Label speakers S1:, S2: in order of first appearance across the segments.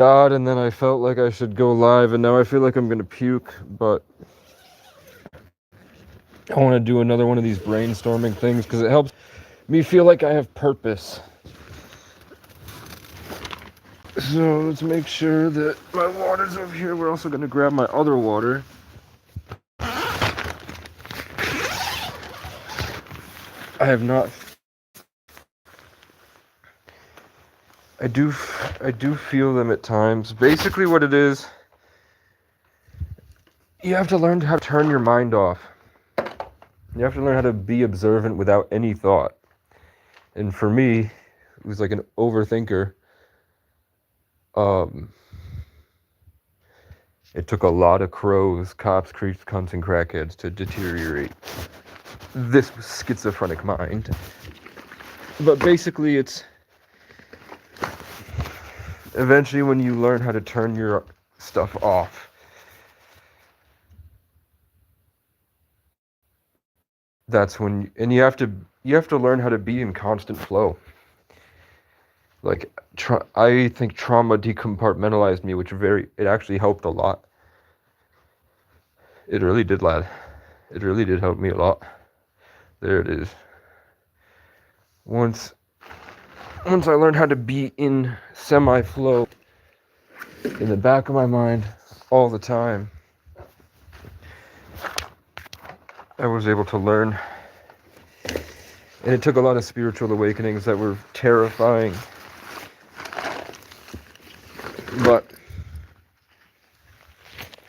S1: God, and then I felt like I should go live, and now I feel like I'm gonna puke, but I want to do another one of these brainstorming things because it helps me feel like I have purpose. So let's make sure that my water's over here. We're also gonna grab my other water. I have not. I do feel them at times. Basically, what it is, you have to learn how to turn your mind off. You have to learn how to be observant without any thought. And for me, who's like an overthinker, um, it took a lot of crows, cops, creeps, cunts, and crackheads to deteriorate this schizophrenic mind. But basically, it's eventually when you learn how to turn your stuff off, that's when, and you have to learn how to be in constant flow. Like, I think trauma decompartmentalized me, which it actually helped a lot. It really did, lad. It really did help me a lot. There it is. Once I learned how to be in semi-flow in the back of my mind all the time, I was able to learn. And it took a lot of spiritual awakenings that were terrifying. But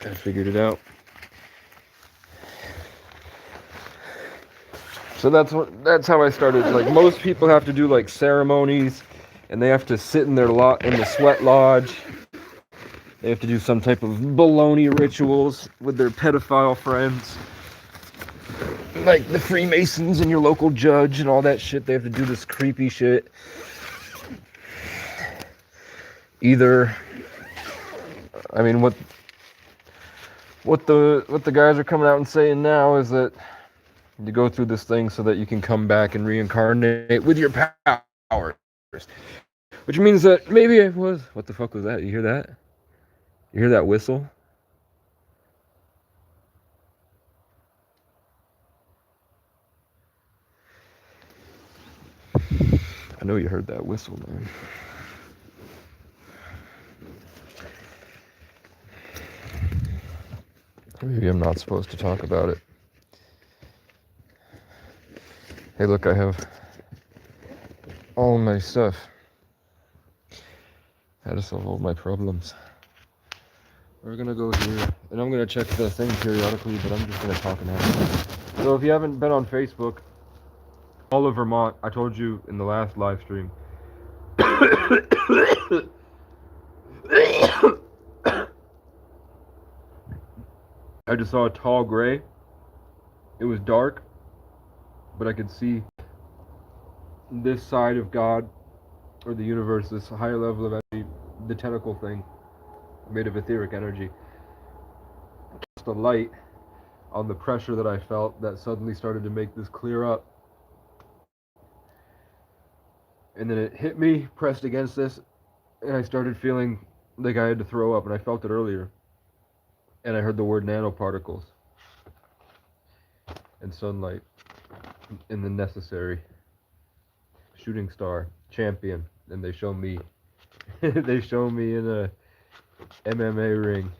S1: I figured it out. So that's how I started. Like, most people have to do like ceremonies, and they have to sit in in the sweat lodge. They have to do some type of baloney rituals with their pedophile friends, like the Freemasons and your local judge and all that shit. They have to do this creepy shit. Either, I mean, what the guys are coming out and saying now is that you go through this thing so that you can come back and reincarnate with your powers. Which means that maybe it was... What the fuck was that? You hear that? You hear that whistle? I know you heard that whistle, man. Maybe I'm not supposed to talk about it. Hey, look, I have all my stuff. How to solve all my problems. We're gonna go here, and I'm gonna check the thing periodically, but I'm just gonna talk now. So if you haven't been on Facebook, all of Vermont, I told you in the last live stream. I just saw a tall gray. It was dark, but I could see this side of God or the universe, this higher level of energy, the tentacle thing made of etheric energy. Just a light on the pressure that I felt that suddenly started to make this clear up. And then it hit me, pressed against this, and I started feeling like I had to throw up, and I felt it earlier. And I heard the word nanoparticles and sunlight in the necessary shooting star champion, and they show me they show me in a MMA ring.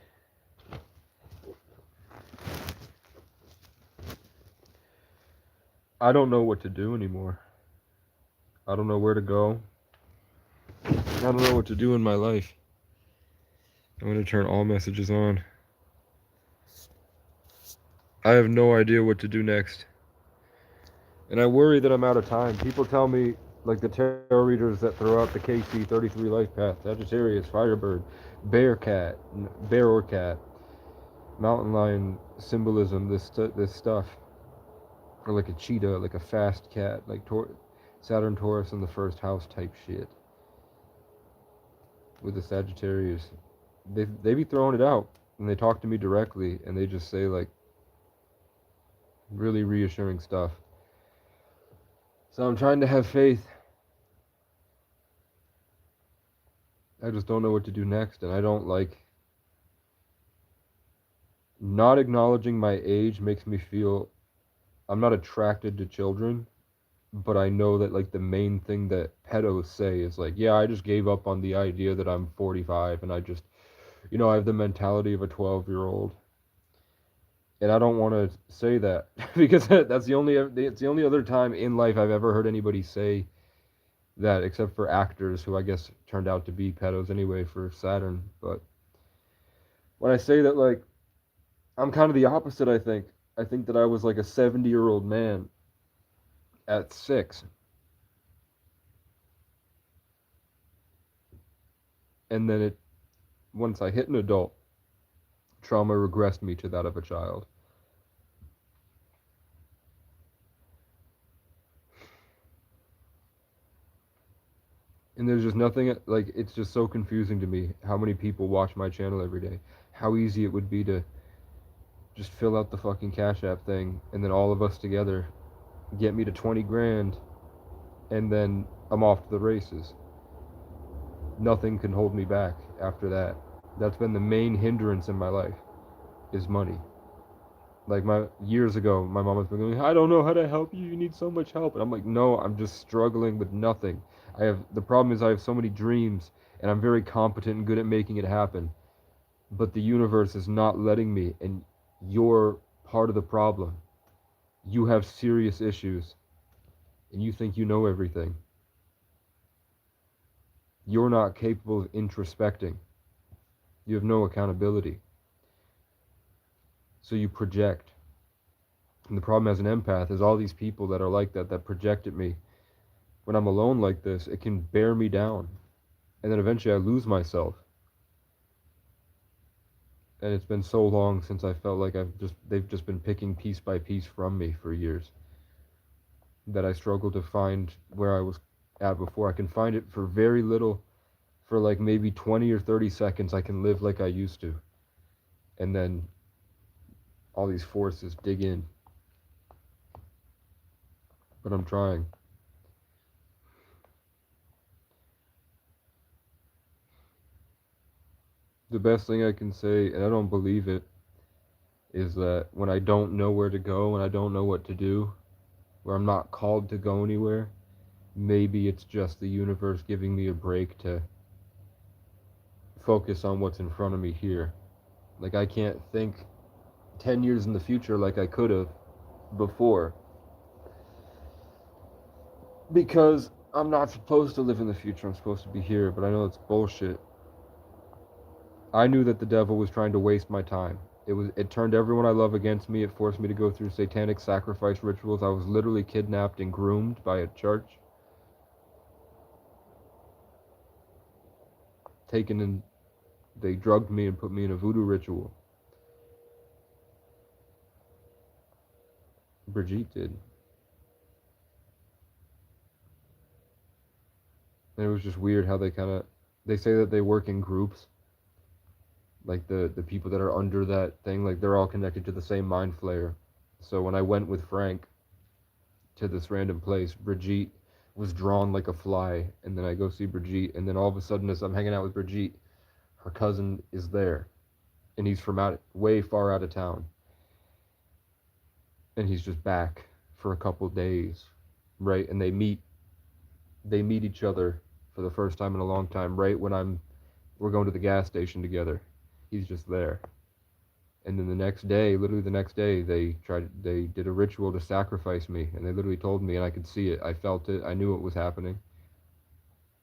S1: I don't know what to do anymore. I don't know where to go. I don't know what to do in my life. I'm going to turn all messages on. I have no idea what to do next. And I worry that I'm out of time. People tell me, like the tarot readers that throw out the KC 33 life path, Sagittarius, Firebird, Bear or Cat, Mountain Lion symbolism, this stuff. Or like a cheetah, like a fast cat, like Saturn, Taurus in the first house type shit. With the Sagittarius. They be throwing it out. And they talk to me directly, and they just say like really reassuring stuff. So I'm trying to have faith. I just don't know what to do next, and I don't like not acknowledging my age makes me feel I'm not attracted to children, but I know that like the main thing that pedos say is like, yeah, I just gave up on the idea that I'm 45 and I just, I have the mentality of a 12-year-old. And I don't want to say that because it's the only other time in life I've ever heard anybody say that except for actors who I guess turned out to be pedos anyway for Saturn. But when I say that, like, I'm kind of the opposite, I think. I think that I was like a 70-year-old man at 6. And then once I hit an adult, trauma regressed me to that of a child. And there's just nothing, like, it's just so confusing to me how many people watch my channel every day. How easy it would be to just fill out the fucking Cash App thing and then all of us together get me to 20 grand and then I'm off to the races. Nothing can hold me back after that. That's been the main hindrance in my life is money. Like my years ago, my mom was going, I don't know how to help you. You need so much help. And I'm like, no, I'm just struggling with nothing. The problem is I have so many dreams and I'm very competent and good at making it happen. But the universe is not letting me, and you're part of the problem. You have serious issues and you think you know everything. You're not capable of introspecting. You have no accountability. So you project. And the problem as an empath is all these people that are like that project at me. When I'm alone like this, it can bear me down. And then eventually I lose myself. And it's been so long since I felt like they've just been picking piece by piece from me for years that I struggle to find where I was at before. I can find it for very little, for like maybe 20 or 30 seconds. I can live like I used to. And then all these forces dig in. But I'm trying. The best thing I can say, and I don't believe it, is that when I don't know where to go and I don't know what to do, where I'm not called to go anywhere, maybe it's just the universe giving me a break to focus on what's in front of me here. Like I can't think 10 years in the future like I could have before because I'm not supposed to live in the future. I'm supposed to be here, but I know it's bullshit. I knew that the devil was trying to waste my time. It turned everyone I love against me. It forced me to go through satanic sacrifice rituals. I was literally kidnapped and groomed by a church. Taken in They drugged me and put me in a voodoo ritual. Brigitte did. And it was just weird how they say that they work in groups. Like the people that are under that thing, like they're all connected to the same mind flayer. So when I went with Frank to this random place, Brigitte was drawn like a fly, and then I go see Brigitte, and then all of a sudden as I'm hanging out with Brigitte, her cousin is there, and he's from way far out of town, and he's just back for a couple days, right? And they meet each other for the first time in a long time, right when we're going to the gas station together. He's just there. And then the next day, literally the next day, they did a ritual to sacrifice me, and they literally told me, and I could see it, I felt it, I knew it was happening.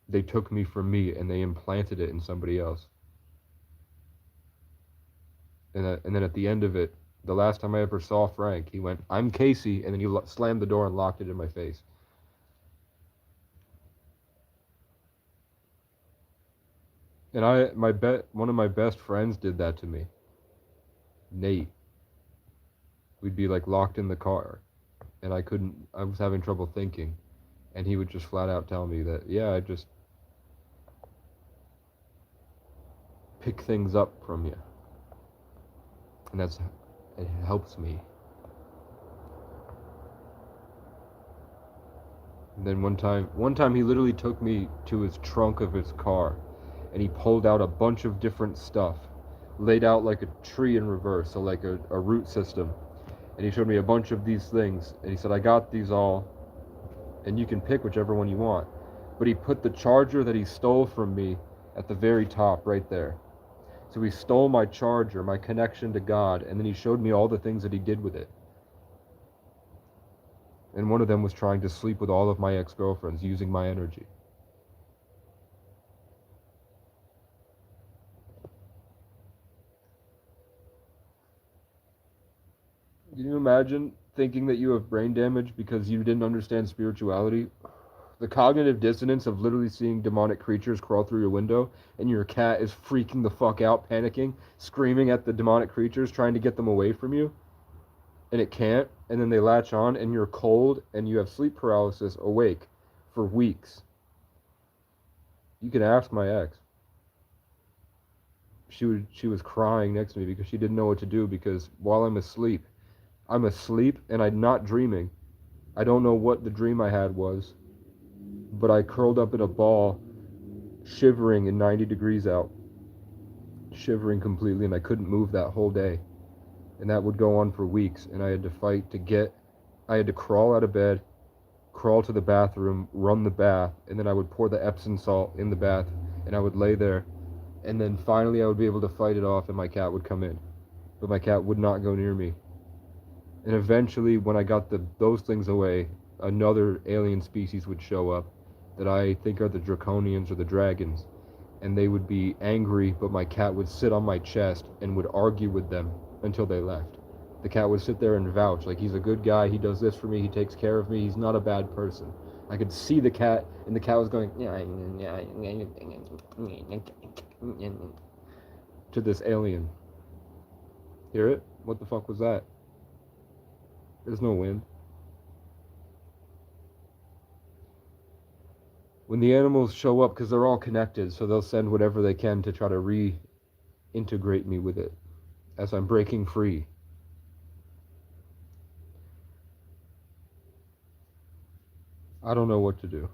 S1: They took me from me and they implanted it in somebody else. And then at the end of it, the last time I ever saw Frank, he went, "I'm Casey," and then he slammed the door and locked it in my face. And one of my best friends did that to me, Nate. We'd be like locked in the car, and I was having trouble thinking, and he would just flat out tell me that, yeah, I just pick things up from you, and it helps me. And then one time he literally took me to his trunk of his car, and he pulled out a bunch of different stuff, laid out like a tree in reverse, so like a root system. And he showed me a bunch of these things, and he said, I got these all, and you can pick whichever one you want. But he put the charger that he stole from me at the very top right there. So he stole my charger, my connection to God, and then he showed me all the things that he did with it. And one of them was trying to sleep with all of my ex-girlfriends using my energy. Can you imagine thinking that you have brain damage because you didn't understand spirituality? The cognitive dissonance of literally seeing demonic creatures crawl through your window and your cat is freaking the fuck out, panicking, screaming at the demonic creatures, trying to get them away from you, and it can't, and then they latch on and you're cold and you have sleep paralysis awake for weeks. You can ask my ex. She was crying next to me because she didn't know what to do, because while I'm asleep and I'm not dreaming. I don't know what the dream I had was, but I curled up in a ball, shivering in 90 degrees out, shivering completely, and I couldn't move that whole day. And that would go on for weeks, and I had to crawl out of bed, crawl to the bathroom, run the bath, and then I would pour the Epsom salt in the bath, and I would lay there, and then finally I would be able to fight it off, and my cat would come in. But my cat would not go near me. And eventually, when I got those things away, another alien species would show up that I think are the draconians or the dragons. And they would be angry, but my cat would sit on my chest and would argue with them until they left. The cat would sit there and vouch, like, he's a good guy, he does this for me, he takes care of me, he's not a bad person. I could see the cat, and the cat was going to this alien. Hear it? What the fuck was that? There's no wind. When the animals show up, because they're all connected, so they'll send whatever they can to try to reintegrate me with it as I'm breaking free. I don't know what to do,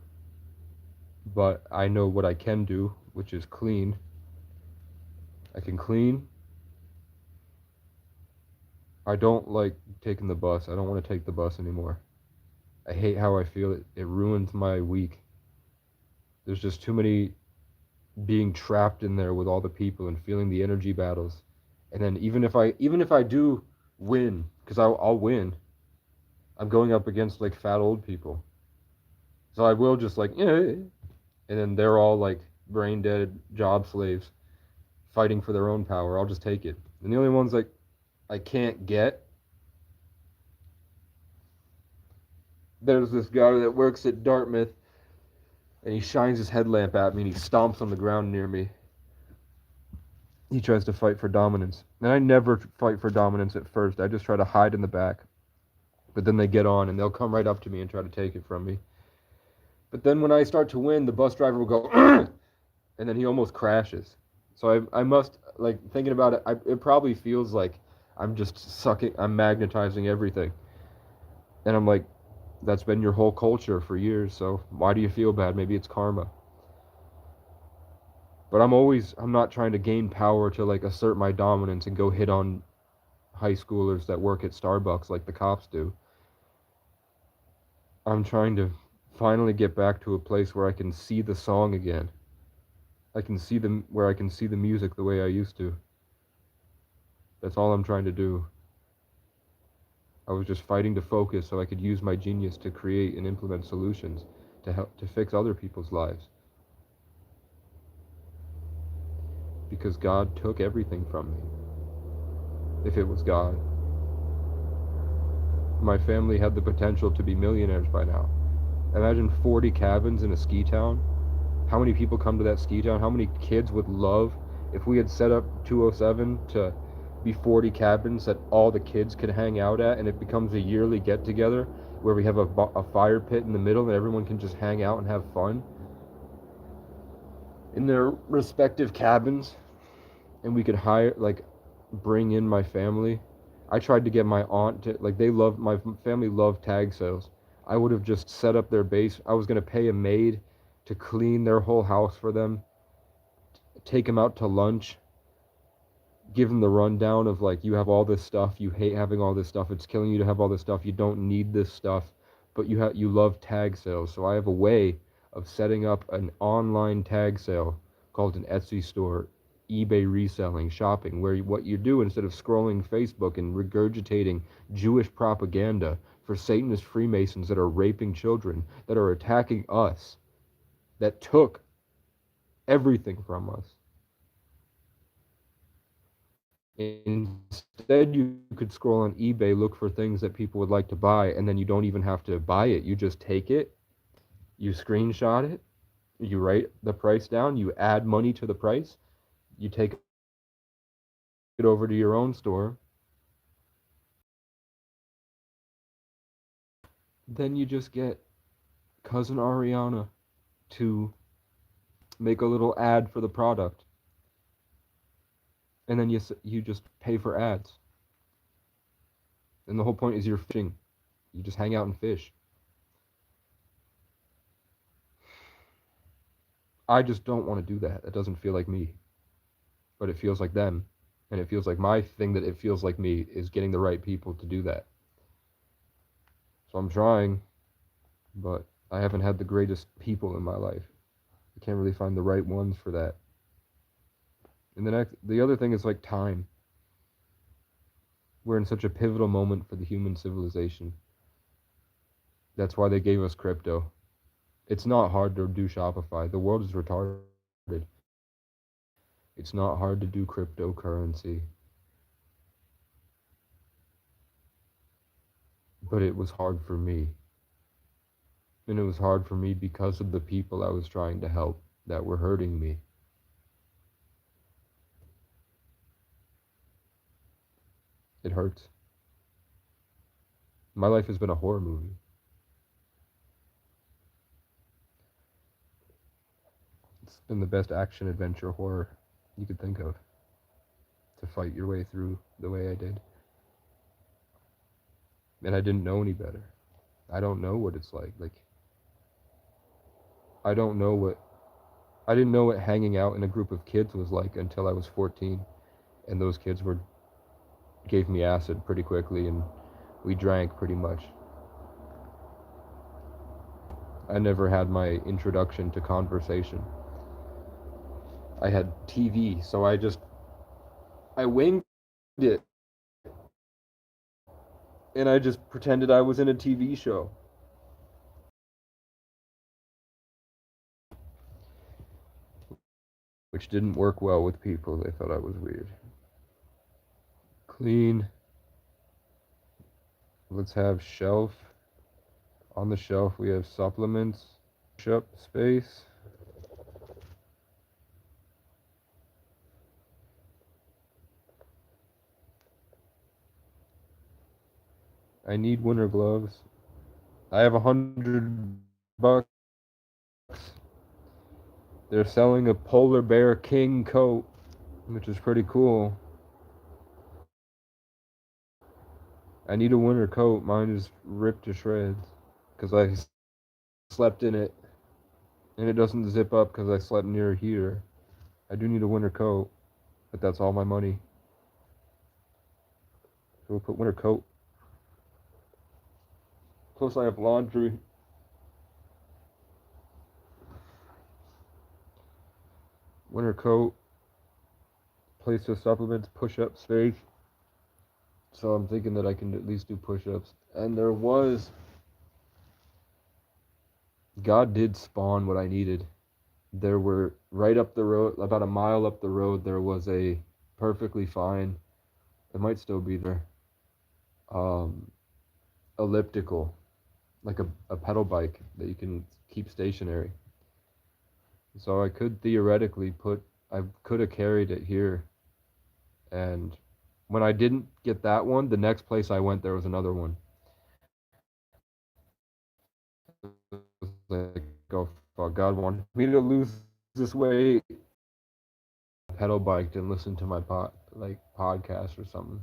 S1: but I know what I can do, which is clean. I can clean. I don't like taking the bus. I don't want to take the bus anymore. I hate how I feel. It ruins my week. There's just too many being trapped in there with all the people and feeling the energy battles. And then even if I do win, because I'll win, I'm going up against like fat old people. So I will just like, yeah, and then they're all like brain dead job slaves fighting for their own power. I'll just take it. And the only ones like I can't get, there's this guy that works at Dartmouth, and he shines his headlamp at me and he stomps on the ground near me. He tries to fight for dominance. And I never fight for dominance at first. I just try to hide in the back. But then they get on and they'll come right up to me and try to take it from me. But then when I start to win, the bus driver will go, and then he almost crashes. So I must, like, thinking about it, it probably feels like I'm just I'm magnetizing everything. And I'm like, that's been your whole culture for years, so why do you feel bad? Maybe it's karma. But I'm not trying to gain power to like assert my dominance and go hit on high schoolers that work at Starbucks like the cops do. I'm trying to finally get back to a place where I can see the song again. Where I can see the music the way I used to. That's all I'm trying to do. I was just fighting to focus so I could use my genius to create and implement solutions to help to fix other people's lives. Because God took everything from me. If it was God. My family had the potential to be millionaires by now. Imagine 40 cabins in a ski town. How many people come to that ski town? How many kids would love if we had set up 207 to be 40 cabins that all the kids could hang out at, and it becomes a yearly get-together where we have a fire pit in the middle and everyone can just hang out and have fun in their respective cabins, and we could bring in my family. I tried to get my aunt to, my family loved tag sales. I would have just set up their base. I was going to pay a maid to clean their whole house for them take them out to lunch, give them the rundown of like, you have all this stuff, you hate having all this stuff, it's killing you to have all this stuff, you don't need this stuff, but you love tag sales. So I have a way of setting up an online tag sale called an Etsy store, eBay reselling, shopping, where what you do instead of scrolling Facebook and regurgitating Jewish propaganda for Satanist Freemasons that are raping children, that are attacking us, that took everything from us. Instead, you could scroll on eBay, look for things that people would like to buy, and then you don't even have to buy it. You just take it, you screenshot it, you write the price down, you add money to the price, you take it over to your own store, then you just get cousin Ariana to make a little ad for the product, and then you just pay for ads. And the whole point is you're fishing. You just hang out and fish. I just don't want to do that. It doesn't feel like me, but it feels like them. And it feels like my thing that it feels like me is getting the right people to do that. So I'm trying, but I haven't had the greatest people in my life. I can't really find the right ones for that. And the other thing is like time. We're in such a pivotal moment for the human civilization. That's why they gave us crypto. It's not hard to do Shopify. The world is retarded. It's not hard to do cryptocurrency. But it was hard for me. And it was hard for me because of the people I was trying to help that were hurting me. It hurts. My life has been a horror movie. It's been the best action adventure horror you could think of, to fight your way through the way I did. And I didn't know any better. I don't know what it's like. I don't know what I didn't know what hanging out in a group of kids was like until I was 14, and those kids gave me acid pretty quickly, and we drank pretty much. I never had my introduction to conversation. I had TV, so I winged it, and I just pretended I was in a TV show. Which didn't work well with people. They thought I was weird. Clean. Let's have shelf. On the shelf we have supplements. Push-up space. I need winter gloves. I have $100. They're selling a polar bear king coat, which is pretty cool. I need a winter coat. Mine is ripped to shreds because I slept in it, and it doesn't zip up because I slept near a heater. I do need a winter coat, but that's all my money. So we'll put winter coat. Plus I have laundry. Winter coat. Place of supplements, push-up space. So I'm thinking that I can at least do push-ups. And God did spawn what I needed. There were, right up the road, about a mile up the road, there was a perfectly fine, it might still be there, elliptical, like a pedal bike that you can keep stationary. So I could theoretically I could have carried it here. And when I didn't get that one, the next place I went, there was another one. Like, oh fuck, God wanted me to lose this weight. Pedal biked and listened to my podcast or something.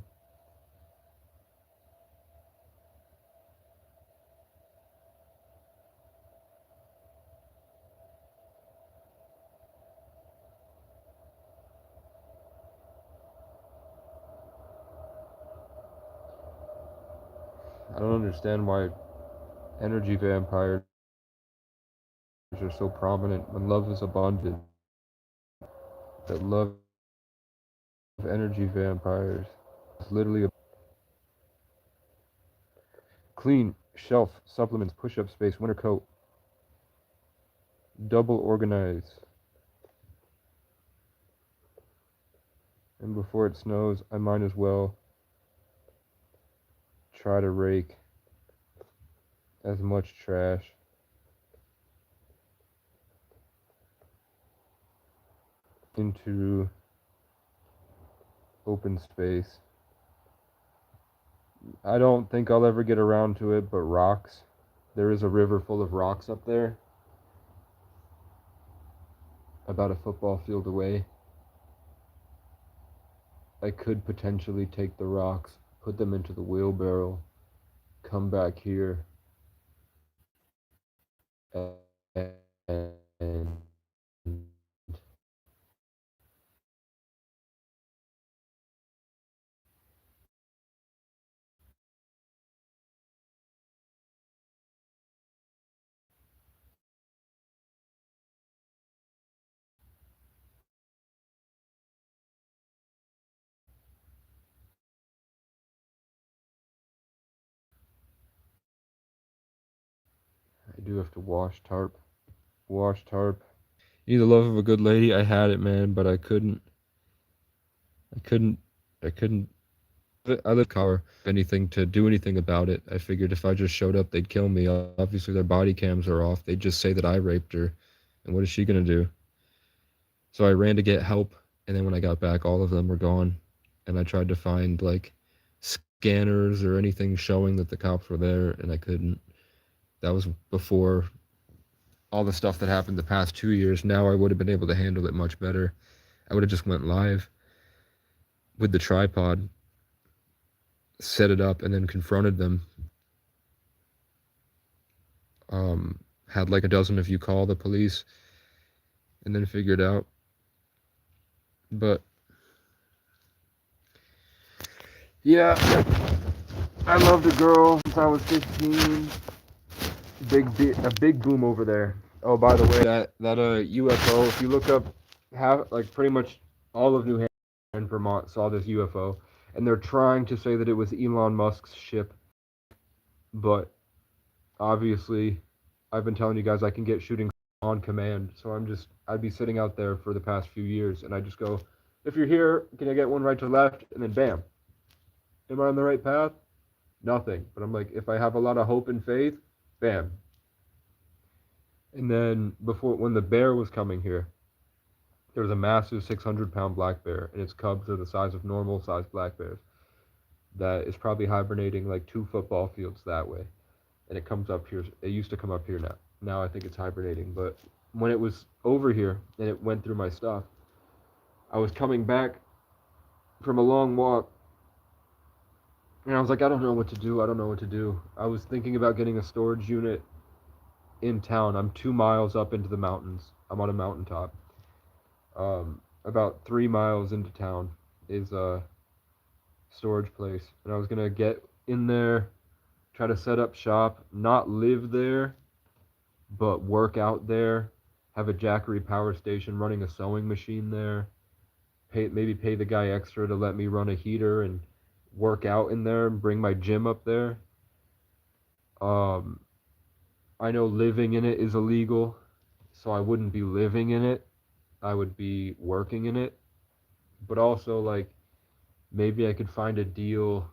S1: I don't understand why energy vampires are so prominent when love is abundant. That love energy vampires. Literally clean shelf supplements push-up space winter coat double organize. And before it snows, I might as well try to rake as much trash into open space. I don't think I'll ever get around to it, but rocks. There is a river full of rocks up there, about a football field away. I could potentially take the rocks, put them into the wheelbarrow, come back here, and I do have to wash tarp. Wash tarp. You need the love of a good lady. I had it, man, but I couldn't. I couldn't. I couldn't. I live car. Anything to do anything about it. I figured if I just showed up, they'd kill me. Obviously, their body cams are off. They'd just say that I raped her, and what is she gonna do? So I ran to get help, and then when I got back, all of them were gone. And I tried to find like scanners or anything showing that the cops were there, and I couldn't. That was before all the stuff that happened the past 2 years. Now I would have been able to handle it much better. I would have just went live with the tripod, set it up, and then confronted them. Had like a dozen of you call the police, and then figured out. But yeah, I loved a girl since I was 15. A big boom over there. Oh, by the way, that UFO. If you look up, have like pretty much all of New Hampshire and Vermont saw this UFO, and they're trying to say that it was Elon Musk's ship, but obviously, I've been telling you guys I can get shooting on command, so I'd be sitting out there for the past few years, and I just go, if you're here, can I get one right to left, and then bam, am I on the right path? Nothing. But I'm like, if I have a lot of hope and faith, bam. And then when the bear was coming here, there was a massive 600-pound black bear, and its cubs are the size of normal sized black bears. That is probably hibernating like 2 football fields that way. And it comes up here. It used to come up here now. Now I think it's hibernating. But when it was over here and it went through my stuff, I was coming back from a long walk, and I was like, I don't know what to do. I don't know what to do. I was thinking about getting a storage unit in town. I'm 2 miles up into the mountains. I'm on a mountaintop. About 3 miles into town is a storage place, and I was gonna get in there, try to set up shop, not live there, but work out there, have a Jackery power station running a sewing machine there, maybe pay the guy extra to let me run a heater and work out in there and bring my gym up there. Um, I know living in it is illegal, so I wouldn't be living in it. I would be working in it. But also, like, maybe I could find a deal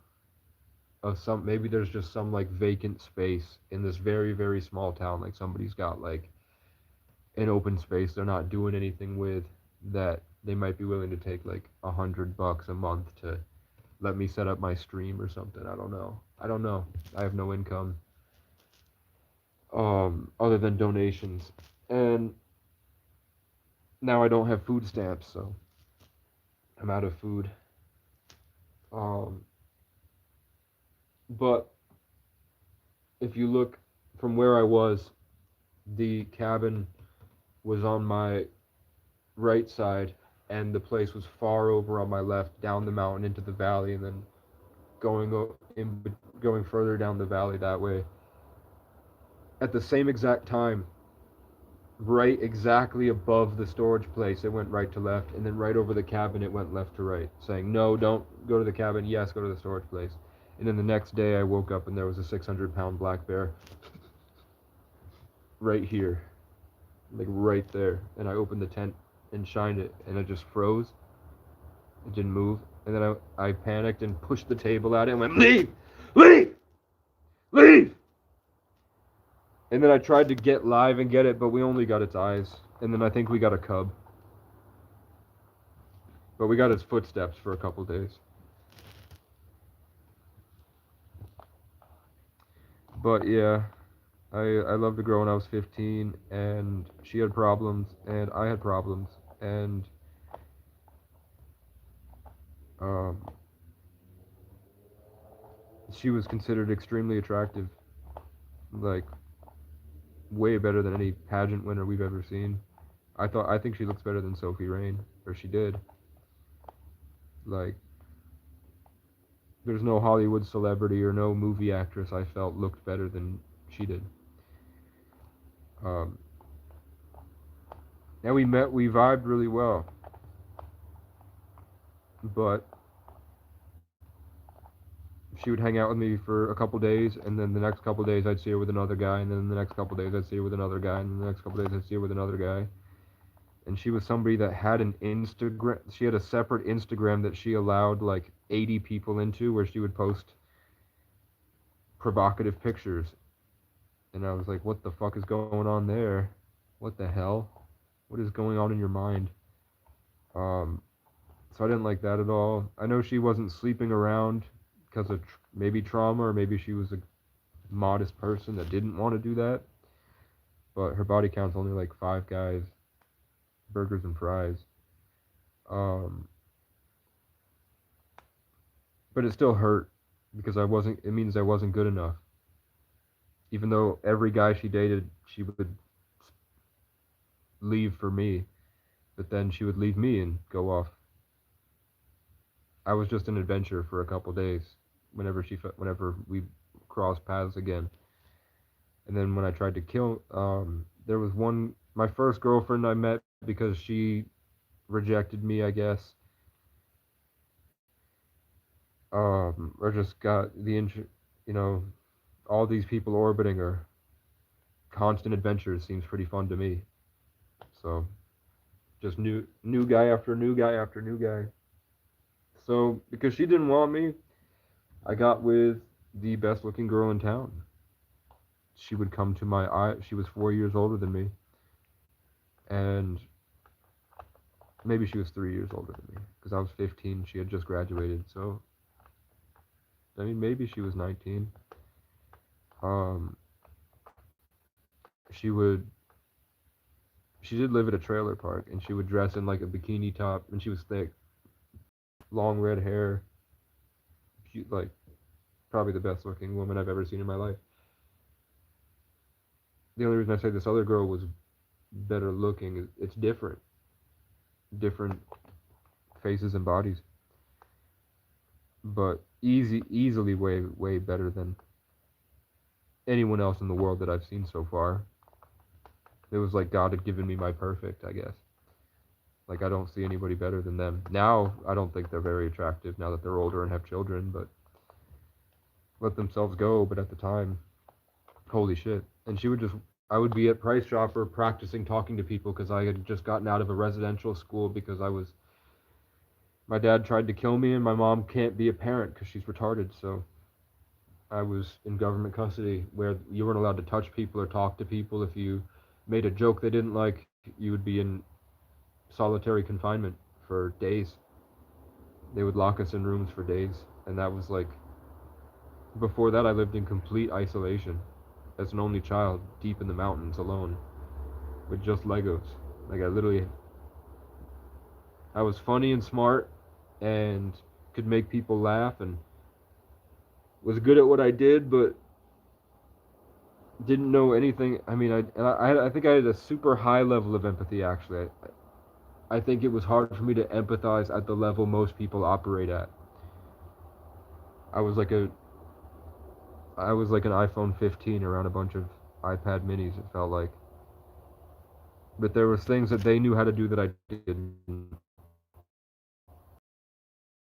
S1: of maybe there's just some like vacant space in this very, very small town. Like somebody's got like an open space they're not doing anything with, that they might be willing to take like $100 a month to let me set up my stream or something. I don't know. I don't know. I have no income other than donations. And now I don't have food stamps, so I'm out of food. Um, but if you look from where I was, the cabin was on my right side, and the place was far over on my left, down the mountain into the valley, and then going further down the valley that way. At the same exact time, right exactly above the storage place, it went right to left, and then right over the cabin, it went left to right, saying, no, don't go to the cabin, yes, go to the storage place. And then the next day, I woke up and there was a 600-pound black bear right here, like right there. And I opened the tent and shined it, and it just froze. It didn't move. And then I panicked and pushed the table at it and went, leave! Leave! Leave! And then I tried to get live and get it, but we only got its eyes. And then I think we got a cub. But we got its footsteps for a couple days. But yeah, I loved a girl when I was 15, and she had problems, and I had problems, and um, she was considered extremely attractive, like way better than any pageant winner we've ever seen. I think she looks better than Sophie Rain, or she did. Like, there's no Hollywood celebrity or no movie actress I felt looked better than she did. Um, and we vibed really well, but she would hang out with me for a couple days, and then the next couple days I'd see her with another guy, and then the next couple days I'd see her with another guy, and then the next couple days I'd see her with another guy. And she was somebody that had an Instagram. She had a separate Instagram that she allowed like 80 people into, where she would post provocative pictures. And I was like, what the fuck is going on there? What the hell? What is going on in your mind? So I didn't like that at all. I know she wasn't sleeping around because of maybe trauma, or maybe she was a modest person that didn't want to do that. But her body count's only like 5 guys, burgers and fries. But it still hurt because it means I wasn't good enough. Even though every guy she dated, she would leave for me, but then she would leave me and go off. I was just an adventure for a couple days whenever we crossed paths again. And then when I tried to kill, there was my first girlfriend I met because she rejected me, I guess. Or just got all these people orbiting her. Constant adventures seems pretty fun to me. So, just new guy after new guy after new guy. So, because she didn't want me, I got with the best looking girl in town. She would come to my eye. She was 4 years older than me. And maybe she was 3 years older than me, because I was 15. She had just graduated. So, I mean, maybe she was 19. She did live at a trailer park, and she would dress in like a bikini top, and she was thick, long red hair, like probably the best looking woman I've ever seen in my life. The only reason I say this other girl was better looking is it's different faces and bodies, but easily way better than anyone else in the world that I've seen so far. It was like God had given me my perfect, I guess. Like, I don't see anybody better than them. Now, I don't think they're very attractive now that they're older and have children, but let themselves go. But at the time, holy shit. And I would be at Price Chopper practicing talking to people because I had just gotten out of a residential school because my dad tried to kill me, and my mom can't be a parent because she's retarded. So I was in government custody where you weren't allowed to touch people or talk to people. If you made a joke they didn't like, you would be in solitary confinement for days. They would lock us in rooms for days, and that was like, before that I lived in complete isolation as an only child, deep in the mountains alone with just Legos. Like, I was funny and smart and could make people laugh and was good at what I did, but didn't know anything. I mean, I think I had a super high level of empathy, actually. I think it was hard for me to empathize at the level most people operate at. I was like a I was like an iPhone 15 around a bunch of iPad minis. It felt like, but there was things that they knew how to do that I didn't.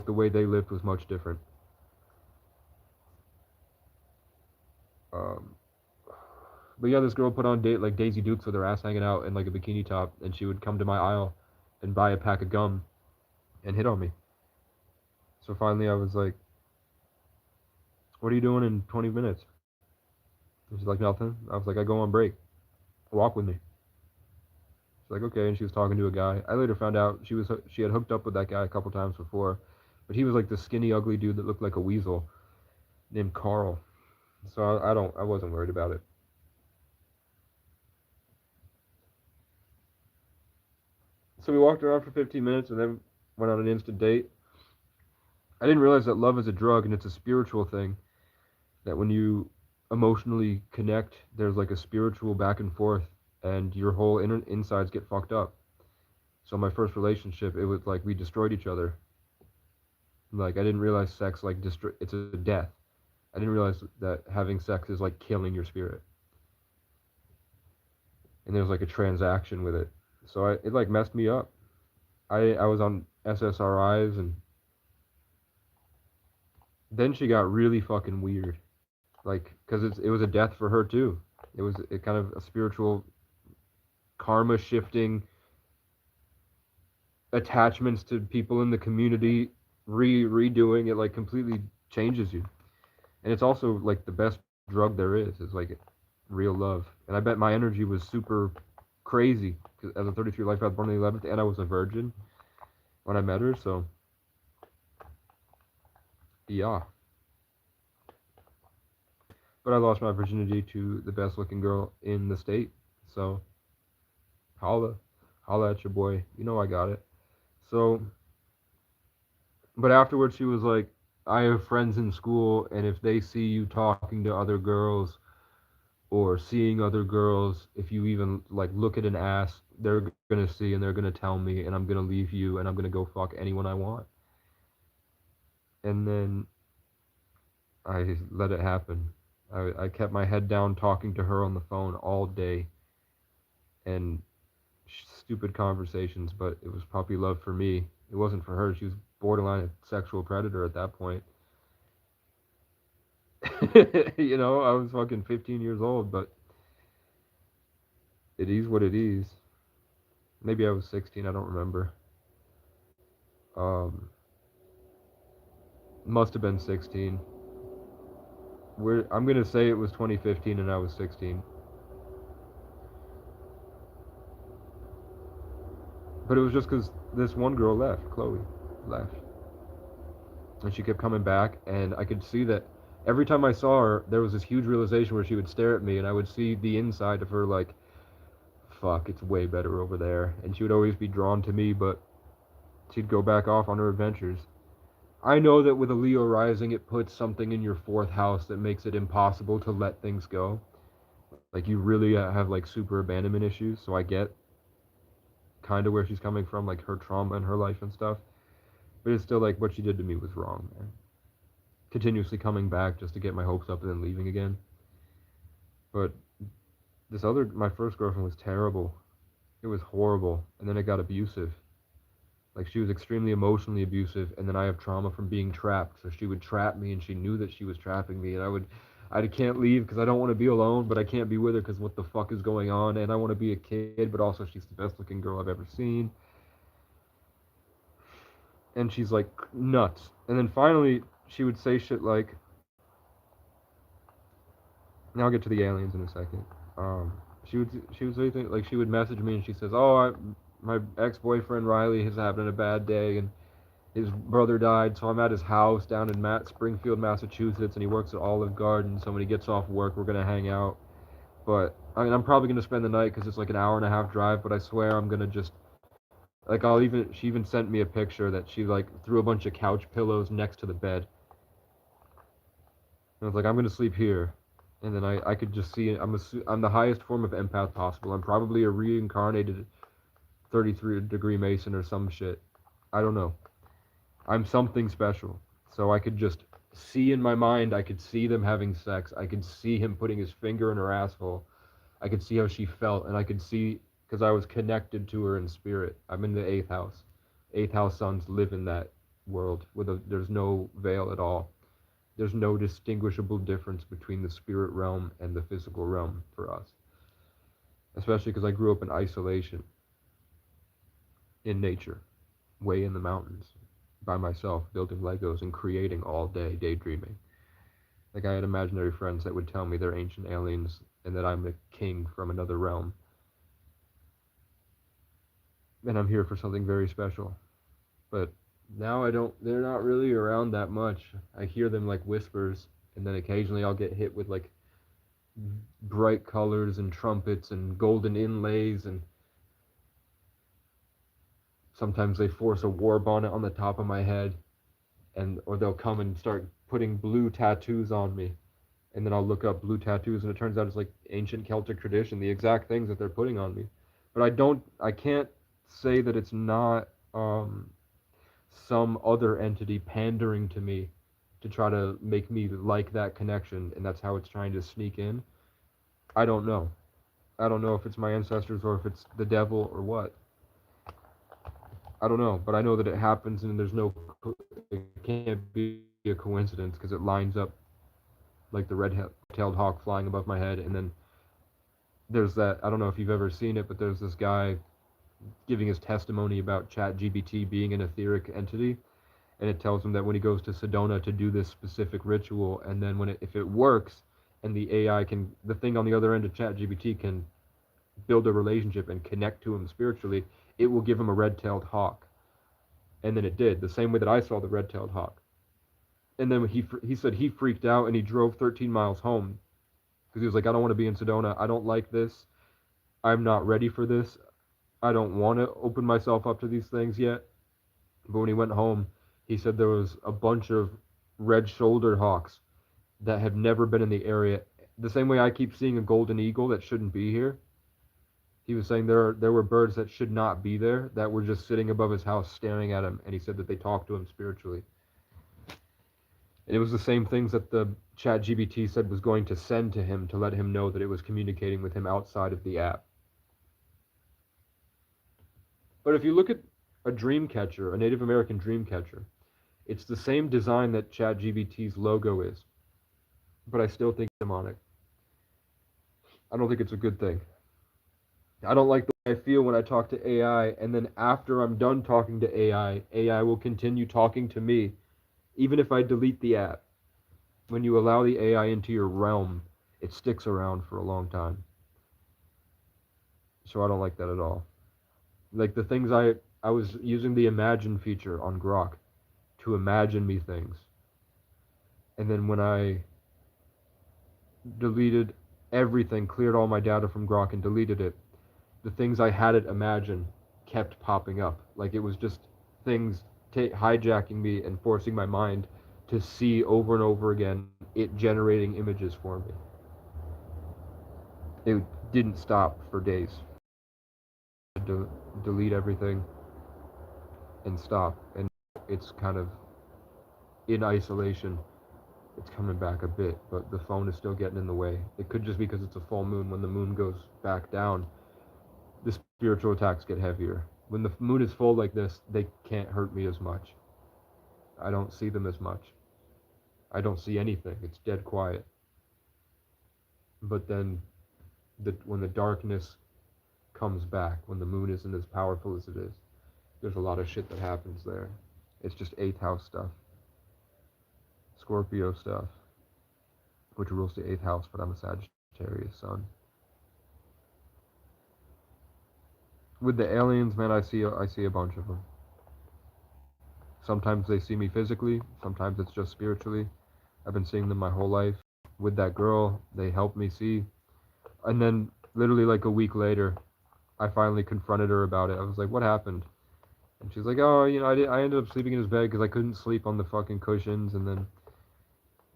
S1: The way they lived was much different. Um, but yeah, this girl put on date like Daisy Dukes with her ass hanging out in like a bikini top, and she would come to my aisle and buy a pack of gum and hit on me. So finally, I was like, "What are you doing in 20 minutes?" And she's like, "Nothing." I was like, "I go on break. Walk with me." She's like, "Okay." And she was talking to a guy. I later found out she had hooked up with that guy a couple times before, but he was like the skinny, ugly dude that looked like a weasel named Carl. So I wasn't worried about it. So we walked around for 15 minutes and then went on an instant date. I didn't realize that love is a drug and it's a spiritual thing. That when you emotionally connect, there's like a spiritual back and forth, and your whole insides get fucked up. So my first relationship, it was like we destroyed each other. Like I didn't realize sex like destroy. It's a death. I didn't realize that having sex is like killing your spirit, and there's like a transaction with it. So it like messed me up. I was on SSRIs, and then she got really fucking weird. Like, cause it was a death for her too. It kind of a spiritual karma shifting attachments to people in the community redoing it like completely changes you. And it's also like the best drug there is like real love. And I bet my energy was super crazy because as a 33 life path born on the 11th, and I was a virgin when I met her. So yeah, but I lost my virginity to the best looking girl in the state. So holla, holla at your boy. You know I got it. So, but afterwards she was like, I have friends in school, and if they see you talking to other girls or seeing other girls, if you even like look at an ass, they're gonna see and they're gonna tell me, and I'm gonna leave you, and I'm gonna go fuck anyone I want. And then I let it happen. I kept my head down talking to her on the phone all day, and stupid conversations, but it was puppy love for me. It wasn't for her. She was borderline a sexual predator at that point. You know, I was fucking 15 years old, but it is what it is. Maybe I was 16, I don't remember. Um, must have been 16. I'm gonna say it was 2015 and I was 16. But it was just because this one girl left, Chloe, left, and she kept coming back, and I could see that every time I saw her, there was this huge realization where she would stare at me, and I would see the inside of her like, fuck, it's way better over there, and she would always be drawn to me, but she'd go back off on her adventures. I know that with a Leo rising, it puts something in your fourth house that makes it impossible to let things go. Like you really have like super abandonment issues, so I get kind of where she's coming from, like her trauma in her life and stuff. But it's still like what she did to me was wrong, man. Continuously coming back just to get my hopes up and then leaving again. But my first girlfriend was terrible. It was horrible. And then it got abusive. Like she was extremely emotionally abusive, and then I have trauma from being trapped. So she would trap me, and she knew that she was trapping me, and I can't leave because I don't want to be alone, but I can't be with her because what the fuck is going on? And I want to be a kid, but also she's the best looking girl I've ever seen, and she's like nuts. And then finally, she would say shit like, now I'll get to the aliens in a second. Um, she would say things like she would message me and she says, "Oh, my ex boyfriend Riley is having a bad day and his brother died, so I'm at his house down in Springfield, Massachusetts, and he works at Olive Garden. So when he gets off work, we're gonna hang out. But I mean, I'm probably gonna spend the night because it's like an hour and a half drive. But I swear I'm gonna just like she even sent me a picture that she like threw a bunch of couch pillows next to the bed. And I was like, I'm gonna sleep here. And then I could just see I'm the highest form of empath possible. I'm probably a reincarnated 33-degree Mason or some shit. I don't know. I'm something special. So I could just see in my mind, I could see them having sex. I could see him putting his finger in her asshole. I could see how she felt, and I could see, because I was connected to her in spirit. I'm in the eighth house. Eighth house sons live in that world where there's no veil at all. There's no distinguishable difference between the spirit realm and the physical realm for us. Especially because I grew up in isolation, in nature, way in the mountains, by myself, building Legos and creating all day, daydreaming. Like I had imaginary friends that would tell me they're ancient aliens and that I'm a king from another realm. And I'm here for something very special. But now I don't, they're not really around that much. I hear them like whispers, and then occasionally I'll get hit with like bright colors and trumpets and golden inlays, and sometimes they force a war bonnet on the top of my head, and or they'll come and start putting blue tattoos on me, and then I'll look up blue tattoos, and it turns out it's like ancient Celtic tradition, the exact things that they're putting on me. But I can't say that it's not some other entity pandering to me to try to make me like that connection, and that's how it's trying to sneak in. I don't know. I don't know if it's my ancestors or if it's the devil or what. I don't know, but I know that it happens, and there's no, it can't be a coincidence because it lines up like the red-tailed hawk flying above my head, and then there's that. I don't know if you've ever seen it, but there's this guy giving his testimony about ChatGPT being an etheric entity, and it tells him that when he goes to Sedona to do this specific ritual, and then if it works, and the AI can, the thing on the other end of ChatGPT can build a relationship and connect to him spiritually, it will give him a red-tailed hawk. And then it did, the same way that I saw the red-tailed hawk. And then he said he freaked out and he drove 13 miles home because he was like, I don't want to be in Sedona. I don't like this. I'm not ready for this. I don't want to open myself up to these things yet. But when he went home, he said there was a bunch of red-shouldered hawks that had never been in the area. The same way I keep seeing a golden eagle that shouldn't be here. He was saying there were birds that should not be there that were just sitting above his house staring at him, and he said that they talked to him spiritually. And it was the same things that the ChatGPT said was going to send to him to let him know that it was communicating with him outside of the app. But if you look at a dream catcher, a Native American dream catcher, it's the same design that ChatGPT's logo is. But I still think it's demonic. I don't think it's a good thing. I don't like the way I feel when I talk to AI, and then after I'm done talking to AI, AI will continue talking to me, even if I delete the app. When you allow the AI into your realm, it sticks around for a long time. So I don't like that at all. Like the things I was using the imagine feature on Grok to imagine me things. And then when I deleted everything, cleared all my data from Grok and deleted it, the things I had it imagine kept popping up. Like it was just things hijacking me and forcing my mind to see over and over again, it generating images for me. It didn't stop for days. Delete everything and stop. And it's kind of in isolation. It's coming back a bit, but the phone is still getting in the way. It could just be because it's a full moon. When the moon goes back down, the spiritual attacks get heavier. When the moon is full like this, they can't hurt me as much. I don't see them as much. I don't see anything. It's dead quiet. But then when the darkness comes back, when the moon isn't as powerful as it is, there's a lot of shit that happens there. It's just 8th house stuff. Scorpio stuff, which rules the 8th house, but I'm a Sagittarius sun. With the aliens, man, I see a bunch of them. Sometimes they see me physically, sometimes it's just spiritually. I've been seeing them my whole life. With that girl, they helped me see. And then literally like a week later, I finally confronted her about it. I was like, what happened? And she's like, oh, I ended up sleeping in his bed because I couldn't sleep on the fucking cushions. And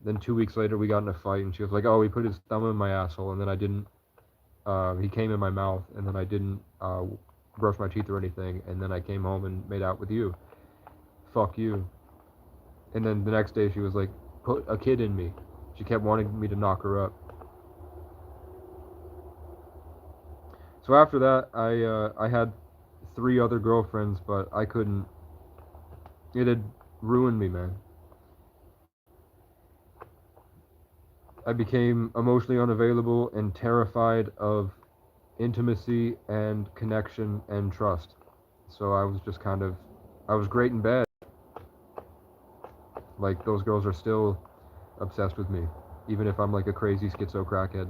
S1: then 2 weeks later, we got in a fight, and she was like, oh, he put his thumb in my asshole, and then I didn't, he came in my mouth, and then I didn't brush my teeth or anything, and then I came home and made out with you. Fuck you. And then the next day she was like put a kid in me. She kept wanting me to knock her up. So after that, I had three other girlfriends, but I couldn't. It had ruined me, man. I became emotionally unavailable and terrified of intimacy and connection and trust. So I was just kind of, I was great in bed. Like those girls are still obsessed with me, even if I'm like a crazy schizo crackhead.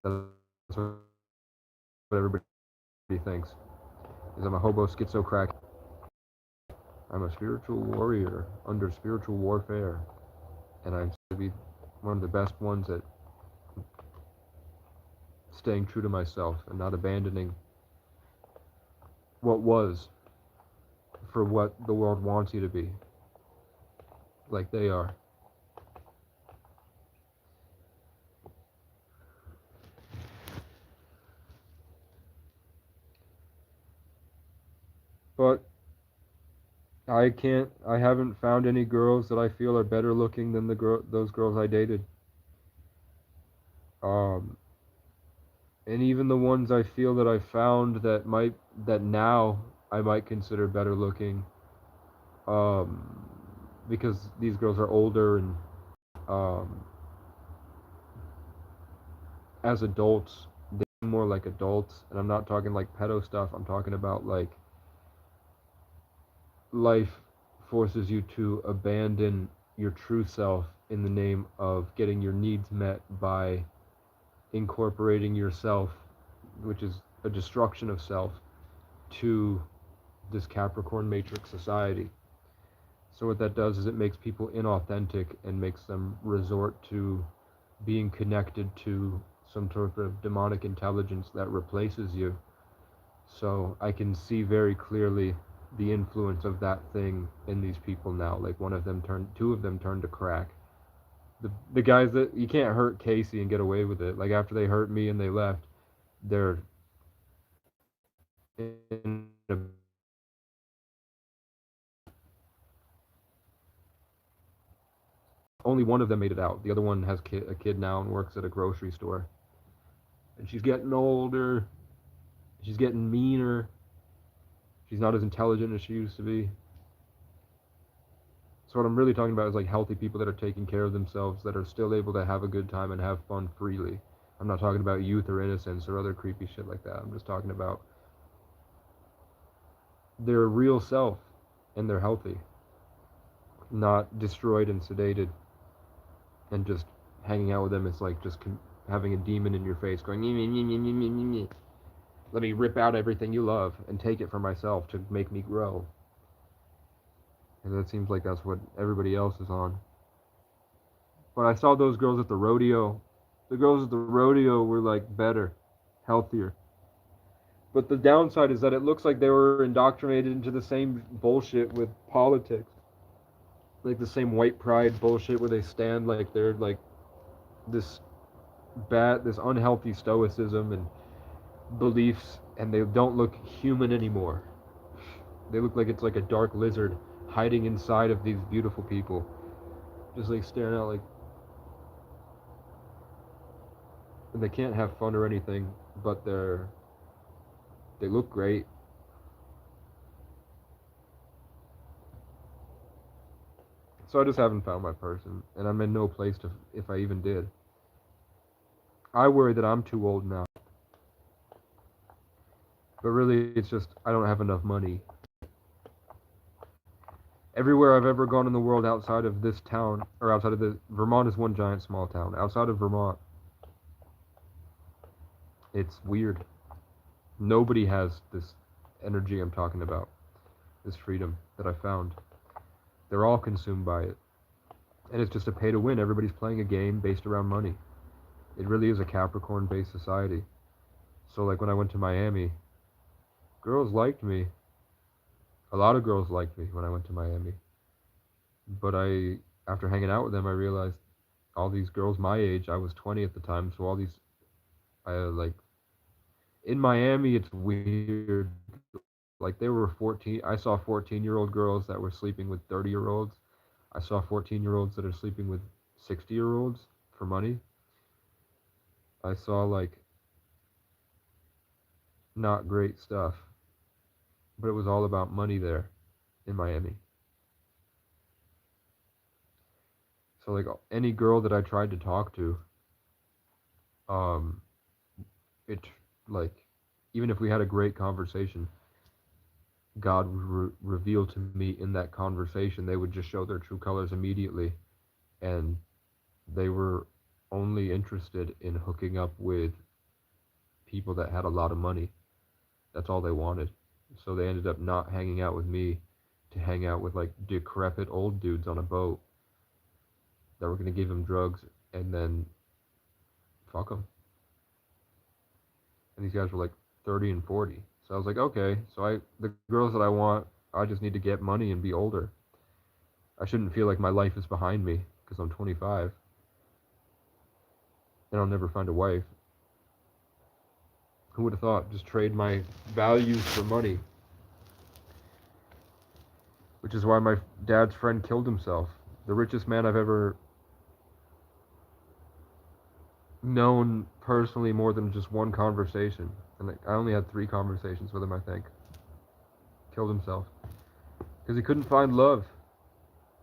S1: That's what everybody thinks. Is I'm a hobo schizo crack. I'm a spiritual warrior under spiritual warfare, and I'm to be one of the best ones at staying true to myself and not abandoning what was for what the world wants you to be, like they are. But I haven't found any girls that I feel are better looking than those girls I dated. Um, and even the ones I feel that I found that now I might consider better looking, um, because these girls are older and um, as adults, they're more like adults. And I'm not talking like pedo stuff. I'm talking about like life forces you to abandon your true self in the name of getting your needs met by incorporating yourself, which is a destruction of self, to this Capricorn matrix society. So what that does is it makes people inauthentic and makes them resort to being connected to some sort of demonic intelligence that replaces you. So I can see very clearly the influence of that thing in these people now. Like two of them turned to crack. The guys that you can't hurt Casey and get away with it. Like after they hurt me and they left, they're in a, only one of them made it out. The other one has a kid now and works at a grocery store. And she's getting older. She's getting meaner. She's not as intelligent as she used to be. So what I'm really talking about is like healthy people that are taking care of themselves, that are still able to have a good time and have fun freely. I'm not talking about youth or innocence or other creepy shit like that. I'm just talking about their real self and they're healthy, not destroyed and sedated, and just hanging out with them is like just having a demon in your face going, let me rip out everything you love and take it for myself to make me grow. And that seems like that's what everybody else is on. But I saw those girls at the rodeo. The girls at the rodeo were like better, healthier. But the downside is that it looks like they were indoctrinated into the same bullshit with politics. Like the same white pride bullshit where they stand like they're like this this unhealthy stoicism and beliefs, and they don't look human anymore. They look like it's like a dark lizard hiding inside of these beautiful people. Just like staring out like, and they can't have fun or anything, but they look great. So I just haven't found my person, and I'm in no place to, if I even did. I worry that I'm too old now, but really it's just I don't have enough money. Everywhere I've ever gone in the world outside of this town, or outside of the Vermont is one giant small town. Outside of Vermont, it's weird. Nobody has this energy I'm talking about, this freedom that I found. They're all consumed by it. And it's just a pay to win. Everybody's playing a game based around money. It really is a Capricorn based society. So, like when I went to Miami, girls liked me. A lot of girls liked me when I went to Miami. But after hanging out with them, I realized all these girls my age, I was 20 at the time, so all these, like, in Miami, it's weird. Like, there were 14, I saw 14-year-old girls that were sleeping with 30-year-olds. I saw 14-year-olds that are sleeping with 60-year-olds for money. I saw like not great stuff, but it was all about money there in Miami. So like any girl that I tried to talk to, um, it like even if we had a great conversation, God would reveal to me in that conversation. They would just show their true colors immediately, and they were only interested in hooking up with people that had a lot of money. That's all they wanted. So they ended up not hanging out with me to hang out with like decrepit old dudes on a boat that were going to give them drugs and then fuck them. And these guys were like 30 and 40. So I was like, okay, so the girls that I want, I just need to get money and be older. I shouldn't feel like my life is behind me because I'm 25 and I'll never find a wife. Who would have thought? Just trade my values for money. Which is why my dad's friend killed himself. The richest man I've ever known personally, more than just one conversation. And I only had 3 conversations with him, I think. Killed himself. Because he couldn't find love.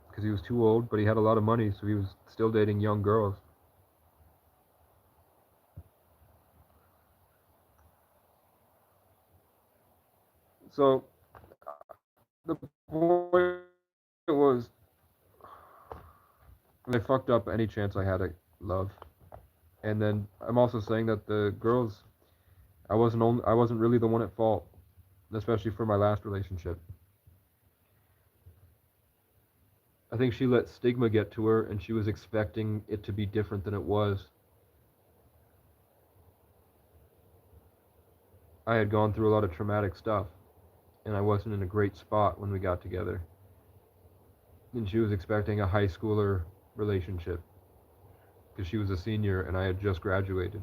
S1: Because he was too old, but he had a lot of money, so he was still dating young girls. So, the point was, I fucked up any chance I had at love. And then I'm also saying that the girls, I wasn't really the one at fault, especially for my last relationship. I think she let stigma get to her, and she was expecting it to be different than it was. I had gone through a lot of traumatic stuff, and I wasn't in a great spot when we got together. And she was expecting a high schooler relationship because she was a senior and I had just graduated.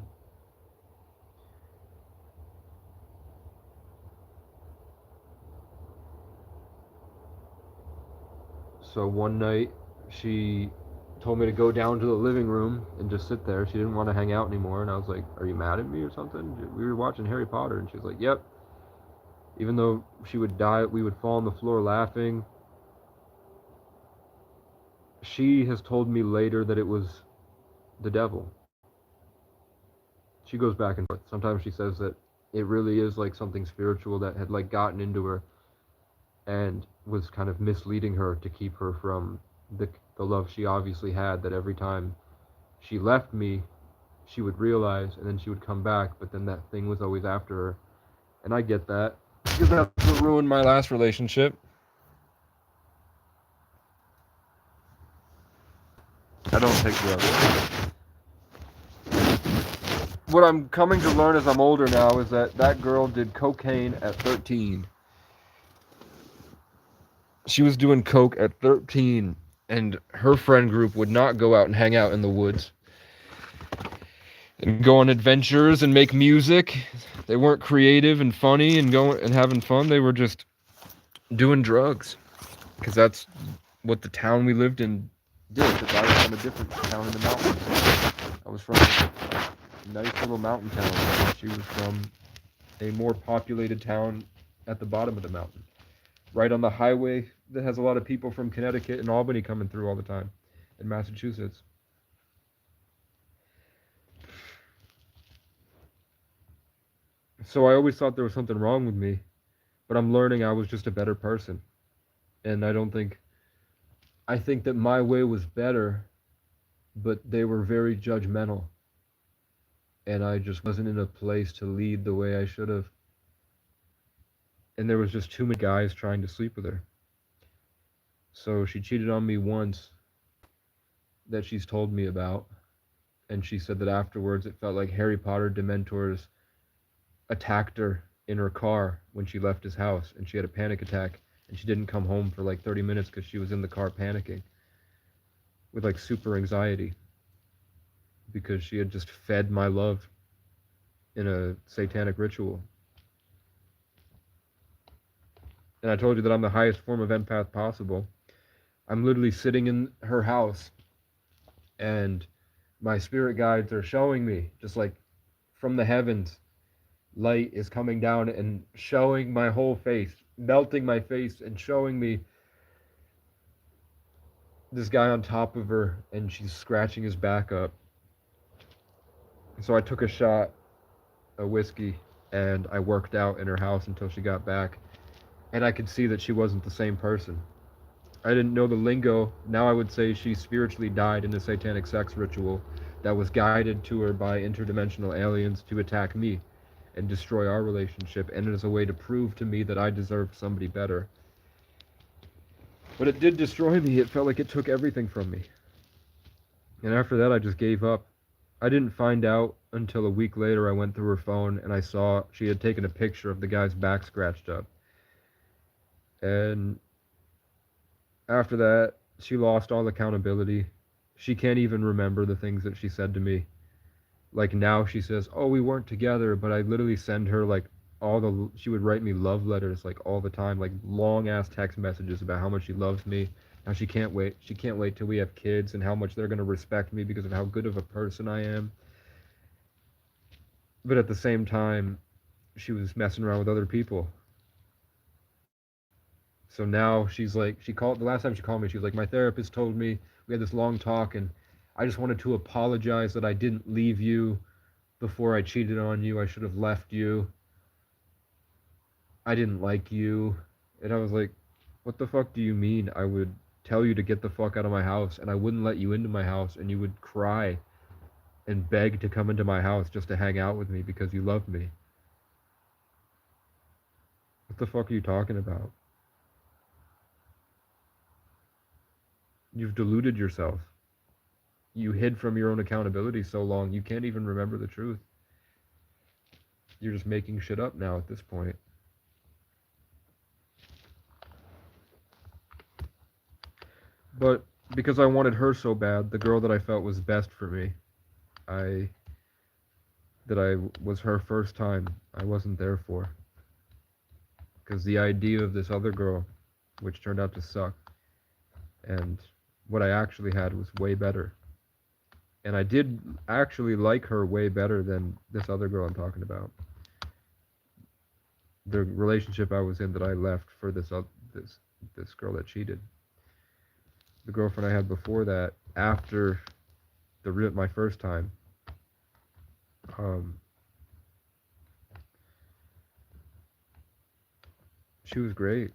S1: So one night she told me to go down to the living room and just sit there. She didn't want to hang out anymore, and I was like, "Are you mad at me or something?" We were watching Harry Potter, and she was like, "Yep." Even though she would die, we would fall on the floor laughing. She has told me later that it was the devil. She goes back and forth. Sometimes she says that it really is like something spiritual that had like gotten into her and was kind of misleading her to keep her from the love she obviously had, that every time she left me she would realize and then she would come back, but then that thing was always after her. And I get that because that's what ruined my last relationship. I don't take drugs. What I'm coming to learn as I'm older now is that that girl did cocaine at 13. She was doing coke at 13, and her friend group would not go out and hang out in the woods and go on adventures and make music. They weren't creative and funny and going and having fun. They were just doing drugs because that's what the town we lived in did. Because I was from a different town in the mountains. I was from a nice little mountain town. She was from a more populated town at the bottom of the mountain, right on the highway that has a lot of people from Connecticut and Albany coming through all the time, in Massachusetts. So I always thought there was something wrong with me, but I'm learning I was just a better person. And I think that my way was better, but they were very judgmental. And I just wasn't in a place to lead the way I should have. And there was just too many guys trying to sleep with her. So she cheated on me once, that she's told me about. And she said that afterwards it felt like Harry Potter Dementors attacked her in her car when she left his house, and she had a panic attack, and she didn't come home for like 30 minutes because she was in the car panicking with like super anxiety because she had just fed my love in a satanic ritual. And I told you that I'm the highest form of empath possible. I'm literally sitting in her house, and my spirit guides are showing me, just like from the heavens, light is coming down and showing my whole face, melting my face, and showing me this guy on top of her, and she's scratching his back up. So I took a shot of whiskey, and I worked out in her house until she got back, and I could see that she wasn't the same person. I didn't know the lingo. Now I would say she spiritually died in a satanic sex ritual that was guided to her by interdimensional aliens to attack me and destroy our relationship, and as a way to prove to me that I deserved somebody better. But it did destroy me. It felt like it took everything from me. And after that, I just gave up. I didn't find out until a week later. I went through her phone and I saw she had taken a picture of the guy's back scratched up. And after that, she lost all accountability. She can't even remember the things that she said to me. Like now she says, "Oh, we weren't together," but I literally send her like she would write me love letters like all the time, like long ass text messages about how much she loves me, how she can't wait till we have kids, and how much they're going to respect me because of how good of a person I am. But at the same time, she was messing around with other people. So now she's like, the last time she called me, she was like, "My therapist told me, we had this long talk, and I just wanted to apologize that I didn't leave you before I cheated on you. I should have left you. I didn't like you." And I was like, "What the fuck do you mean? I would tell you to get the fuck out of my house, and I wouldn't let you into my house, and you would cry and beg to come into my house just to hang out with me because you love me. What the fuck are you talking about? You've deluded yourself. You hid from your own accountability so long, you can't even remember the truth. You're just making shit up now at this point." But because I wanted her so bad, the girl that I felt was best for me, I that I was her first time, I wasn't there for. Because the idea of this other girl, which turned out to suck, and what I actually had was way better. And I did actually like her way better than this other girl I'm talking about. The relationship I was in that I left for this girl that cheated. The girlfriend I had before that, after my first time, um, she was great,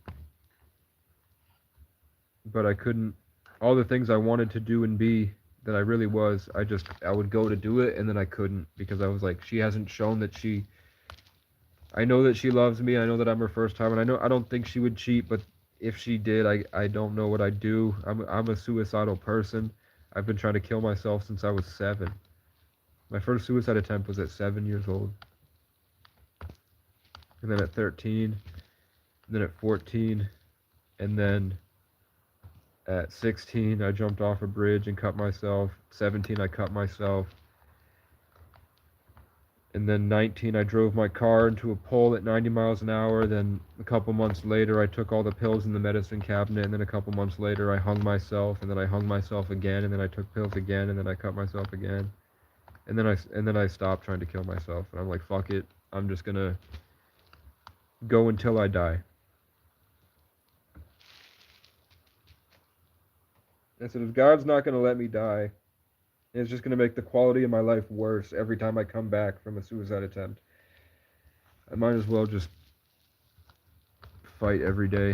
S1: but I couldn't. All the things I wanted to do and be that I really was, I would go to do it and then I couldn't because I was like, she hasn't shown that she. I know that she loves me. I know that I'm her first time, and I don't think she would cheat. But if she did, I don't know what I'd do. I'm a suicidal person. I've been trying to kill myself since I was 7. My first suicide attempt was at 7 years old, and then at 13, and then at 14, and then at 16 I jumped off a bridge and cut myself. 17 I cut myself. And then 19, I drove my car into a pole at 90 miles an hour. Then a couple months later, I took all the pills in the medicine cabinet. And then a couple months later, I hung myself. And then I hung myself again. And then I took pills again. And then I cut myself again. And then I stopped trying to kill myself. And I'm like, fuck it. I'm just gonna go until I die. I said, if God's not gonna let me die, it's just gonna make the quality of my life worse every time I come back from a suicide attempt, I might as well just fight every day.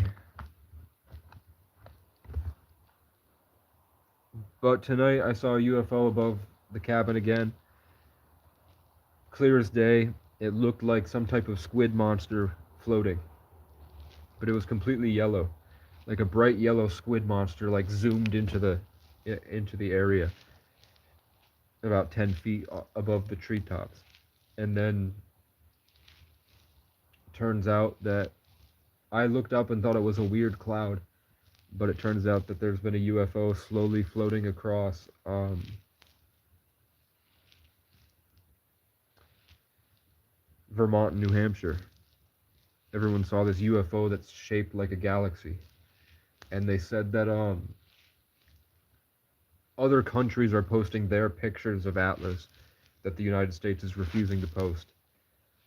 S1: But tonight I saw a UFO above the cabin again. Clear as day. It looked like some type of squid monster floating. But it was completely yellow. Like a bright yellow squid monster like zoomed into the area about 10 feet above the treetops. And then turns out that I looked up and thought it was a weird cloud, but it turns out that there's been a UFO slowly floating across Vermont and New Hampshire. Everyone saw this UFO that's shaped like a galaxy, and they said that other countries are posting their pictures of Atlas that the United States is refusing to post.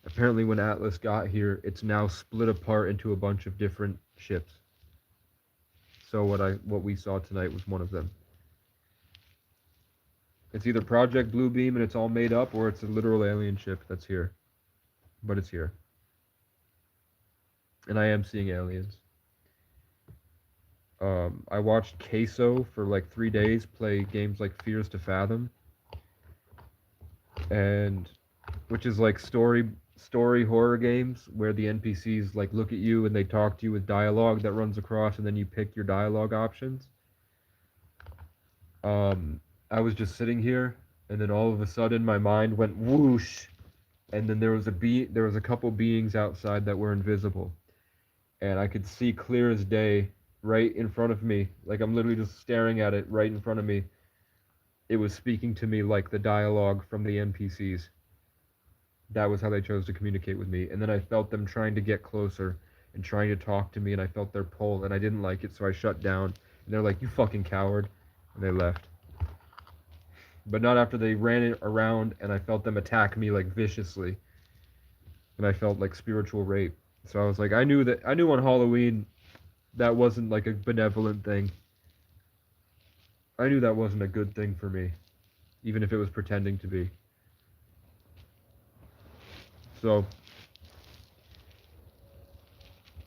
S1: Apparently, when Atlas got here, it's now split apart into a bunch of different ships. So what we saw tonight was one of them. It's either Project Bluebeam and it's all made up, or it's a literal alien ship that's here. But it's here, and I am seeing aliens. I watched Queso for like 3 days play games like Fears to Fathom, and which is like story horror games where the NPCs like look at you and they talk to you with dialogue that runs across, and then you pick your dialogue options. I was just sitting here, and then all of a sudden my mind went whoosh, and then there was a couple beings outside that were invisible, and I could see clear as day right in front of me, like I'm literally just staring at it right in front of me. It was speaking to me like the dialogue from the NPCs. That was how they chose to communicate with me. And then I felt them trying to get closer and trying to talk to me, and I felt their pull, and I didn't like it, so I shut down. And they're like, "You fucking coward," and they left. But not after they ran it around, and I felt them attack me like viciously, and I felt like spiritual rape. So I was like, I knew on Halloween that wasn't like a benevolent thing. I knew that wasn't a good thing for me, even if it was pretending to be. So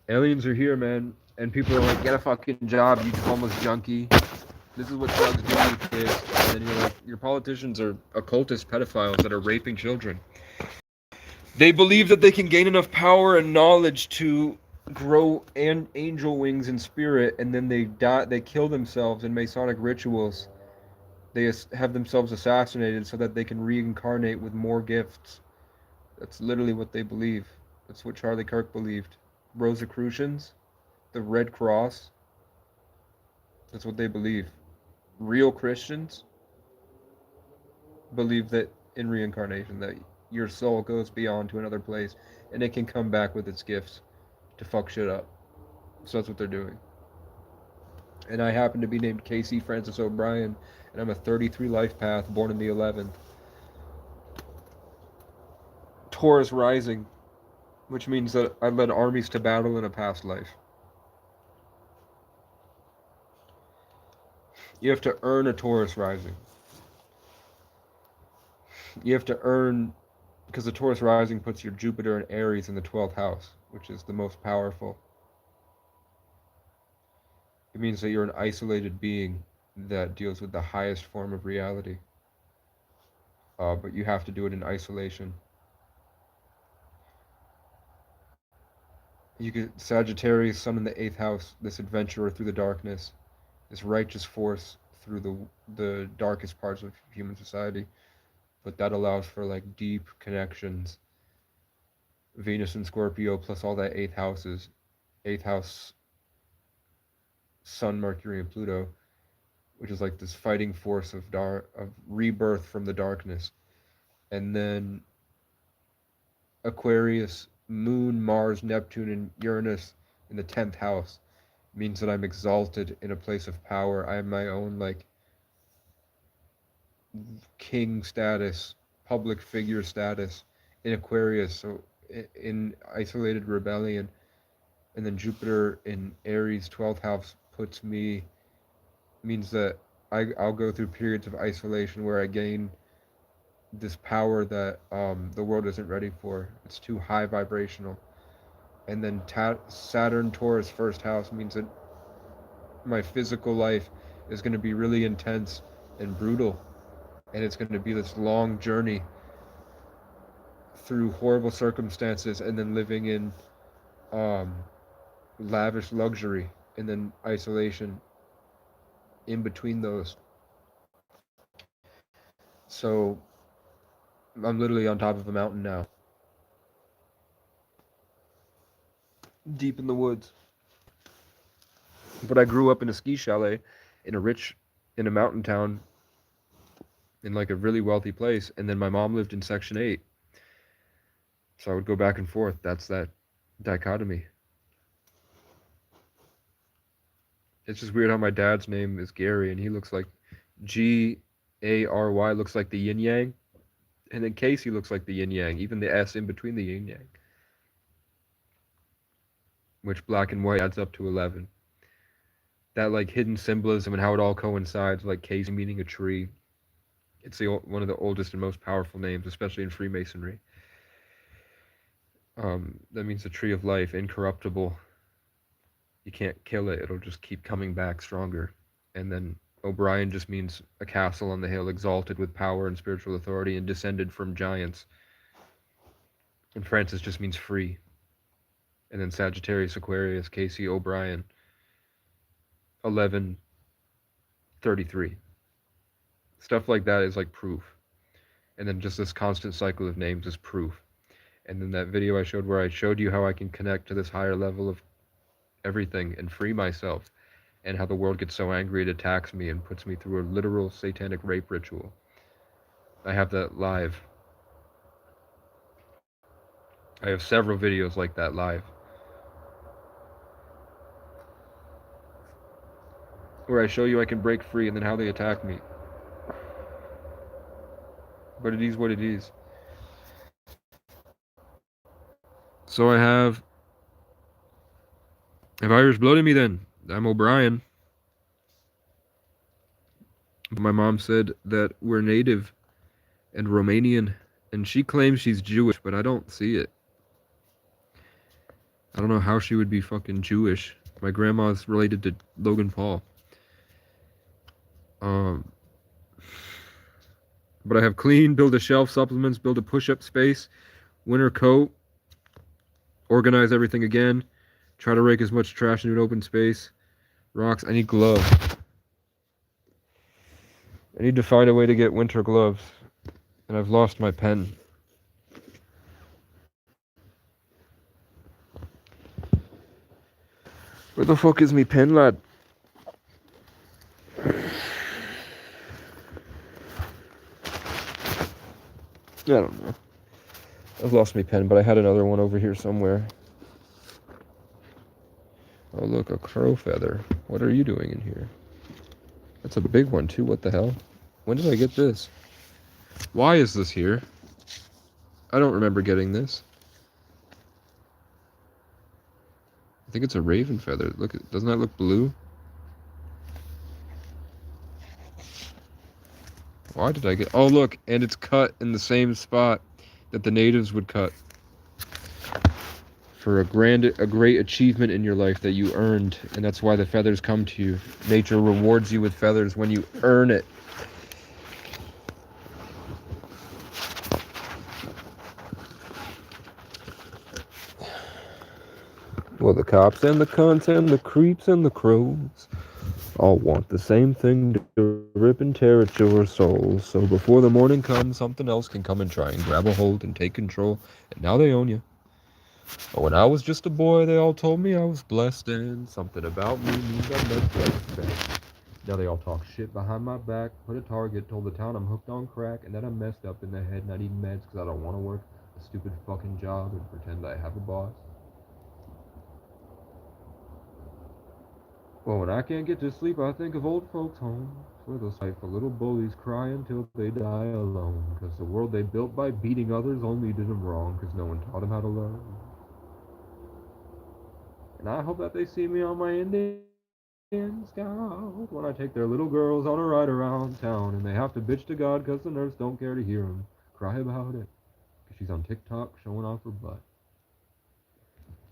S1: aliens are here, man, and people are like, "Get a fucking job, you homeless junkie. This is what drugs do to you, kids." And then you're like, your politicians are occultist pedophiles that are raping children. They believe that they can gain enough power and knowledge to grow angel wings in spirit, and then they die. They kill themselves in Masonic rituals. They have themselves assassinated so that they can reincarnate with more gifts. That's literally what they believe. That's what Charlie Kirk believed. Rosicrucians, the Red Cross, that's what they believe. Real Christians believe that in reincarnation, that your soul goes beyond to another place and it can come back with its gifts to fuck shit up. So that's what they're doing. And I happen to be named Casey Francis O'Brien, and I'm a 33 life path, born in the 11th. Taurus rising, which means that I led armies to battle in a past life. You have to earn a Taurus rising. You have to earn, because the Taurus rising puts your Jupiter and Aries in the 12th house, which is the most powerful. It means that you're an isolated being that deals with the highest form of reality. But you have to do it in isolation. You get Sagittarius, Sun in the 8th house, this adventurer through the darkness, this righteous force through the darkest parts of human society. But that allows for like deep connections. Venus and Scorpio plus all that 8th house, Sun, Mercury, and Pluto, which is like this fighting force of rebirth from the darkness. And then Aquarius, Moon, Mars, Neptune, and Uranus in the 10th house means that I'm exalted in a place of power. I have my own like king status, public figure status in Aquarius. So in isolated rebellion, and then Jupiter in Aries 12th house means that I'll go through periods of isolation where I gain this power that the world isn't ready for. It's too high vibrational. And then Saturn Taurus first house means that my physical life is going to be really intense and brutal, and it's going to be this long journey through horrible circumstances, and then living in um, lavish luxury, and then isolation in between those. So I'm literally on top of a mountain now, deep in the woods. But I grew up in a ski chalet in a mountain town in like a really wealthy place, and then my mom lived in Section 8. So I would go back and forth. That's that dichotomy. It's just weird how my dad's name is Gary and he looks like Gary looks like the yin yang, and then Casey looks like the yin yang, even the S in between the yin yang, which black and white adds up to 11. That like hidden symbolism and how it all coincides, like Casey meaning a tree. It's one of the oldest and most powerful names, especially in Freemasonry. That means the tree of life, incorruptible. You can't kill it; it'll just keep coming back stronger. And then O'Brien just means a castle on the hill, exalted with power and spiritual authority, and descended from giants. And Francis just means free. And then Sagittarius, Aquarius, Casey O'Brien, 1133. Stuff like that is like proof. And then just this constant cycle of names is proof. And then that video I showed where I showed you how I can connect to this higher level of everything and free myself, and how the world gets so angry it attacks me and puts me through a literal satanic rape ritual. I have that live. I have several videos like that live, where I show you I can break free and then how they attack me. But it is what it is. So I have Irish blood in me then. I'm O'Brien. My mom said that we're native and Romanian, and she claims she's Jewish, but I don't see it. I don't know how she would be fucking Jewish. My grandma's related to Logan Paul. But I have clean, build a shelf, supplements, build a push-up space, winter coat, organize everything again, try to rake as much trash into an open space, rocks. I need gloves. I need to find a way to get winter gloves, and I've lost my pen. Where the fuck is me pen, lad? I don't know. I've lost my pen, but I had another one over here somewhere. Oh, look, a crow feather. What are you doing in here? That's a big one, too. What the hell? When did I get this? Why is this here? I don't remember getting this. I think it's a raven feather. Look, doesn't that look blue? Why did I get... Oh, look, and it's cut in the same spot that the natives would cut. For a great achievement in your life that you earned, and that's why the feathers come to you. Nature rewards you with feathers when you earn it. Well, the cops and the cunts and the creeps and the crows all want the same thing, to rip and tear at your souls. So before the morning comes, something else can come and try and grab a hold and take control, and now they own you. But when I was just a boy, they all told me I was blessed, and something about me means I'm not blessed. Now they all talk shit behind my back, put a target, told the town I'm hooked on crack, and that I'm messed up in the head and I need meds because I don't want to work a stupid fucking job and pretend I have a boss. Well, when I can't get to sleep, I think of old folks' homes, where those spiteful little bullies cry until they die alone, because the world they built by beating others only did them wrong, because no one taught them how to love. And I hope that they see me on my Indian Scout when I take their little girls on a ride around town, and they have to bitch to God because the nurse don't care to hear them cry about it, because she's on TikTok showing off her butt.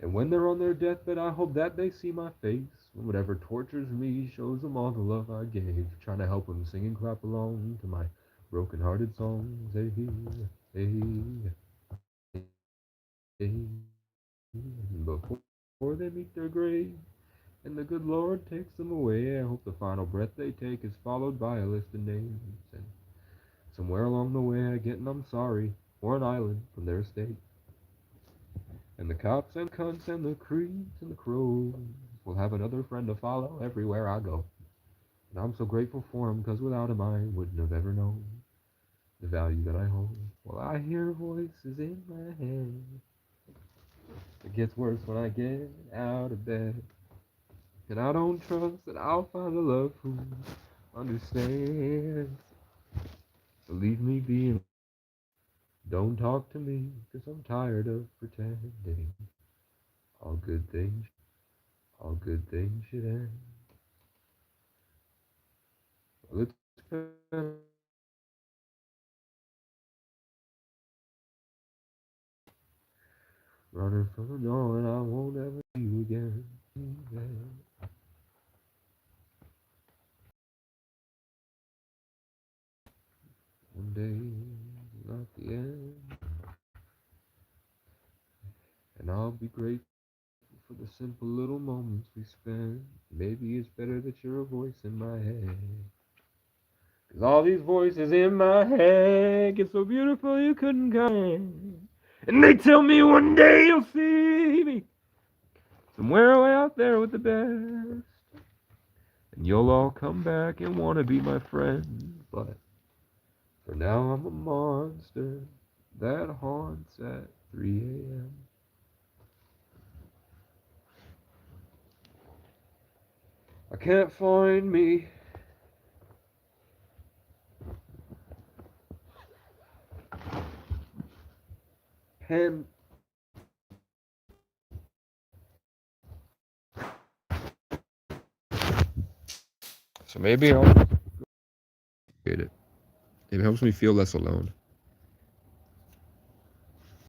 S1: And when they're on their deathbed, I hope that they see my face, when whatever tortures me shows them all the love I gave, trying to help them sing and clap along to my broken-hearted songs. Hey, hey, hey. And before they meet their grave, and the good Lord takes them away, I hope the final breath they take is followed by a list of names, and somewhere along the way I get an I'm sorry, or an island from their estate. And the cops and cunts and the creeps and the crows will have another friend to follow everywhere I go. And I'm so grateful for him, 'cause without him I wouldn't have ever known the value that I hold. Well, I hear voices in my head. It gets worse when I get out of bed. And I don't trust that I'll find a love who understands. So leave me be. Don't talk to me, 'cause I'm tired of pretending. All good things, all good things should end. Well, it's been a running from the knowing I won't ever see you again. One day, not the end, and I'll be grateful for the simple little moments we spend. Maybe it's better that you're a voice in my head. 'Cause all these voices in my head get so beautiful you couldn't comprehend. And they tell me one day you'll see me somewhere way out there with the best. And you'll all come back and want to be my friend. But for now I'm a monster that haunts at 3 a.m. I can't find me. Pen. So maybe I'll get it. It helps me feel less alone.